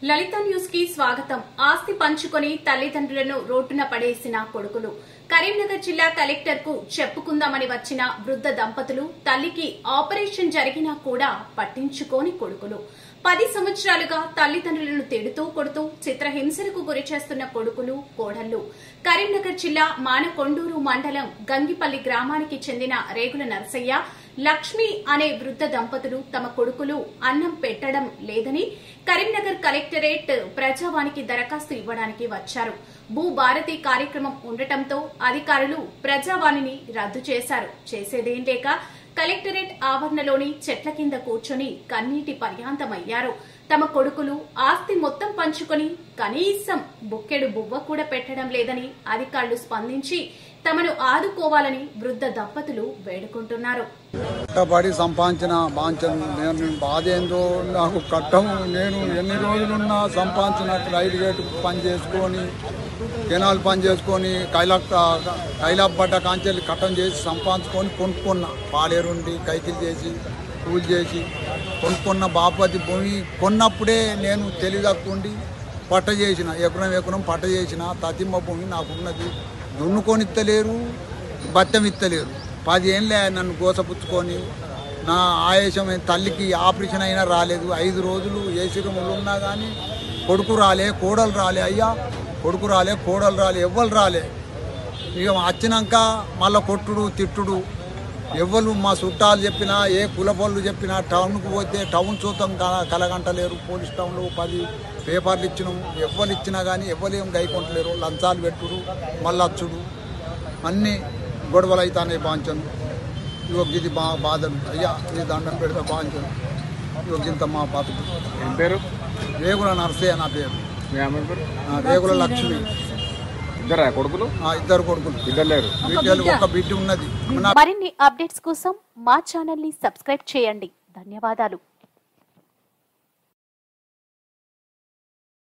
లలిత news కి స్వాగతం. ఆస్తి పంచుకొని తల్లిదండ్రులను రోడ్డున పడేసిన కొడుకులు. కరీంనగర్ జిల్లా కలెక్టర్ కు చెప్పుకుందామని వచ్చిన వృద్ధ దంపతులు తల్లికి ఆపరేషన్ జరిగినా కూడా పట్టించుకోని కొడుకులు. 10 సంవత్సరాలుగా తల్లిదండ్రులను తిడుతూ కొడుతూ చిత్రహింసలకు గురిచేస్తున్న కొడుకులు, కోడళ్లు. కరీంనగర్ జిల్లా మానకొండూరు మండలం గంగిపల్లి గ్రామానికి చెందిన రేగుల నరసయ్య, లక్ష్మి అనే వృద్ధ దంపతులు తమ కొడుకులు అన్నం పెట్టడం లేదని కరీంనగర్ కలెక్టరేట్ ప్రజావానికి దరఖాస్తు ఇవ్వడానికి వచ్చారు. భూభారతి కార్యక్రమం ఉండటంతో అధికారులు ప్రజావాణిని రద్దు చేశారు. చేసేదేం లేక కలెక్టరేట్ ఆవరణలోని చెట్ల కింద కూర్చొని కన్నీటి పర్యాంతమయ్యారు. తమ కొడుకులు ఆస్తి మొత్తం పంచుకొని కనీసం బుక్కెడు బువ్వ కూడా పెట్టడం లేదని అధికారులు స్పందించి తమను ఆదుకోవాలని వృద్ధ దంపతులు వేడుకుంటున్నారు. కష్టపడి సంపాదించిన బాంచను నేను బాధేందో నాకు కట్టము. నేను ఎన్ని రోజులున్నా సంపాదించిన రైలు గేటు పని చేసుకొని, కెనాల్ పని చేసుకొని, కైలాపడ్డ కాంచెల్లి కట్టం చేసి సంపాదించుకొని కొనుక్కున్నా. పాలేరుండి కైకిలు చేసి కూలి చేసి కొనుక్కున్న బాపతి భూమి కొన్నప్పుడే నేను తెలివిదక్కుండి పట్ట చేసిన, ఎకరం పట్ట చేసిన. తతిమ్మ భూమి నాకున్నది. దున్నుకొని ఇత్తలేరు, బత్తం ఇత్తలేరు. 10 ఏళ్ళే నన్ను గోసపుచ్చుకొని నా ఆయేషం తల్లికి ఆపరేషన్ అయినా రాలేదు. 5 రోజులు ఏసీ రూములు ఉన్నా కానీ కొడుకు రాలే, కోడలు రాలే. అయ్యా కొడుకు రాలే, కోడలు రాలే, ఎవ్వరు రాలే. ఇక వచ్చినాక మళ్ళీ కొట్టుడు తిట్టుడు. ఎవ్వరు మా చుట్టాలు చెప్పినా, ఏ కులపళ్ళు చెప్పినా, టౌన్కు పోతే టౌన్ చూద్దాం కలగంటలేరు. పోలీస్ టౌన్లో 10 పేపర్లు ఇచ్చినాం. ఎవ్వరు ఇచ్చినా కానీ ఎవ్వరేం గైకొంటలేరు. లంచాలు పెట్టుడు, మళ్ళీ వచ్చుడు, అన్నీ గొడవలు అవుతాయి. బాంచను ఇది బాధలు. అయ్యా ఈ దండం పెడితే బాంచను ఇంత మా బతుకు. ఏం పేరు? రేగుల నరసయ్య నా పేరు. రేగుల లక్ష్మి. ఇద్దరా కొడుకులు? 2 కొడుకులు. బిడ్డలు ఒక బిడ్డ ఉన్నది. మరిన్ని అప్డేట్స్ కోసం మా ఛానల్ ని సబ్స్క్రైబ్ చేయండి. ధన్యవాదాలు.